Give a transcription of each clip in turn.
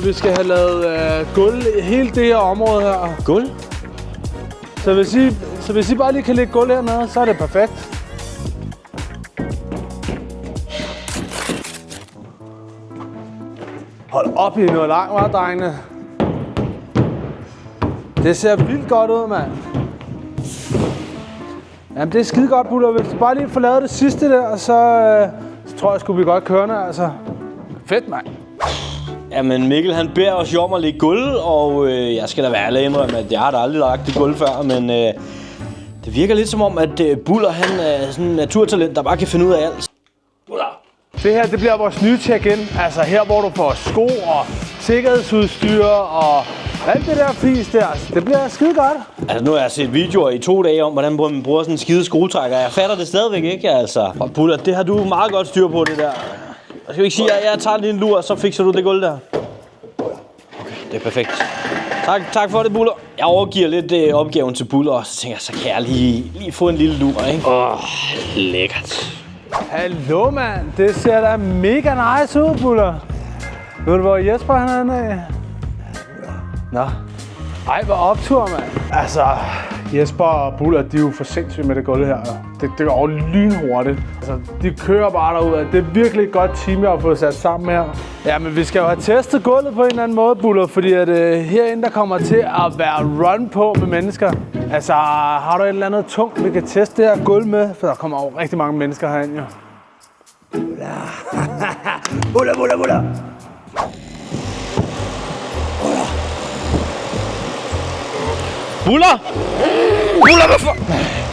Vi skal have lavet gulv i hele det her område her. Gulv? Så hvis I bare lige kan lægge gulv hernede, så er det perfekt. Hold op, I noget langt, hva', drengene? Det ser vildt godt ud, mand. Jamen, det er skide godt, Buller. Hvis du bare lige får lavet det sidste der, så tror jeg sgu, vi godt kørende, altså. Fedt, mand. Jamen, Mikkel, han beder os jo om at lægge gulv, og jeg skal da være ærlig indrømme, at jeg har da aldrig lagt det gulv før, men det virker lidt som om, at Buller, han er sådan en naturtalent, der bare kan finde ud af alt. Buller! Det her, det bliver vores nye check-in. Altså her, hvor du får sko og sikkerhedsudstyr og alt det der fis der. Det bliver skide godt. Altså, nu har jeg set videoer i 2 dage om, hvordan man bruger sådan en skide skruetrækker. Jeg fatter det stadigvæk ikke, altså. Og Buller, det har du meget godt styr på, det der. Jeg skal ikke sige, at jeg tager lige en lur, og så fikser du det gulv der. Okay, det er perfekt. Tak for det, Buller. Jeg overgiver lidt opgaven til Buller, og så tænker jeg, så kan jeg lige få en lille lur, ikke? Lækkert. Hallo, mand. Det ser da mega nice ud, Buller. Ved du, hvor Jesper han er henne af? Nå. Ej, hvor optur, mand. Altså, Jesper og Buller, de er jo for sindssyge med det gulv her. Det går jo lynhurtigt. Altså, de kører bare derud. Det er virkelig et godt team, jeg har fået sat sammen her. Ja, men vi skal jo have testet gulvet på en eller anden måde, Buller, fordi at herinde, der kommer til at være run på med mennesker. Altså, har du et eller andet tungt, vi kan teste det her gulv med? For der kommer jo rigtig mange mennesker herinde, jo. Buller. Buller!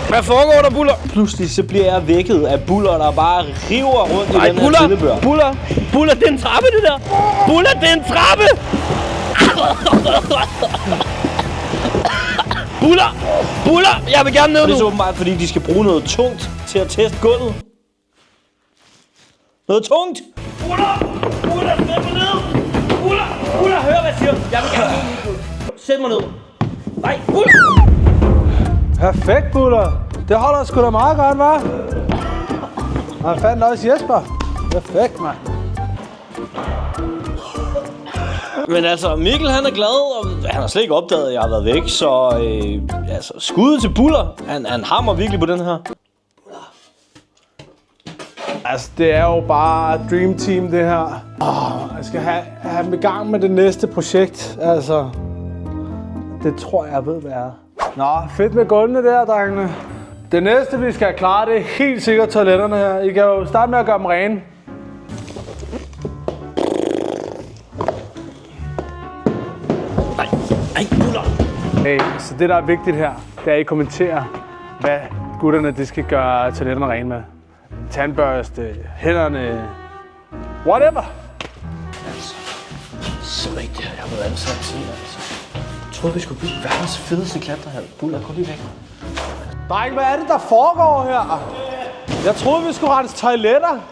Hvad foregår der, Buller? Pludselig så bliver jeg vækket af Buller, der bare river rundt i den her trillebør. Buller, det er en trappe, det der! Buller, det er en trappe! Buller, jeg vil gerne ned nu! Det er så åbenbart, fordi de skal bruge noget tungt til at teste gulvet. Noget tungt! Buller, sæt mig ned! Buller, hør, hvad jeg siger! Jeg vil gerne ned nu. Sæt mig ned! Nej, Buller! Perfekt, Buller. Det holder sgu da meget godt, hva'? Og fandt også Jesper. Perfekt, mand. Men altså, Mikkel han er glad, og han har slet ikke opdaget, at jeg har været væk, så altså, skud til Buller. Han hammer virkelig på den her. Altså, det er jo bare Dream Team, det her. Jeg skal have dem i gang med det næste projekt, altså. Det tror jeg ved, hvad er. Nå, fedt med gulvene der, drengene. Det næste, vi skal klare, det er helt sikkert toiletterne her. I kan jo starte med at gøre dem rene. Nej, Buller! Hey, så det, der er vigtigt her, det er, at I kommenterer, hvad gutterne de skal gøre toiletterne rene med. Tandbørste, hænderne, whatever. Altså, så rigtigt, jeg har været ansat til, altså. Jeg troede, vi skulle bygge verdens fedeste klatrehal. Buller, gå lige væk. Dreng, hvad er det, der foregår her? Jeg troede, vi skulle rense toiletter.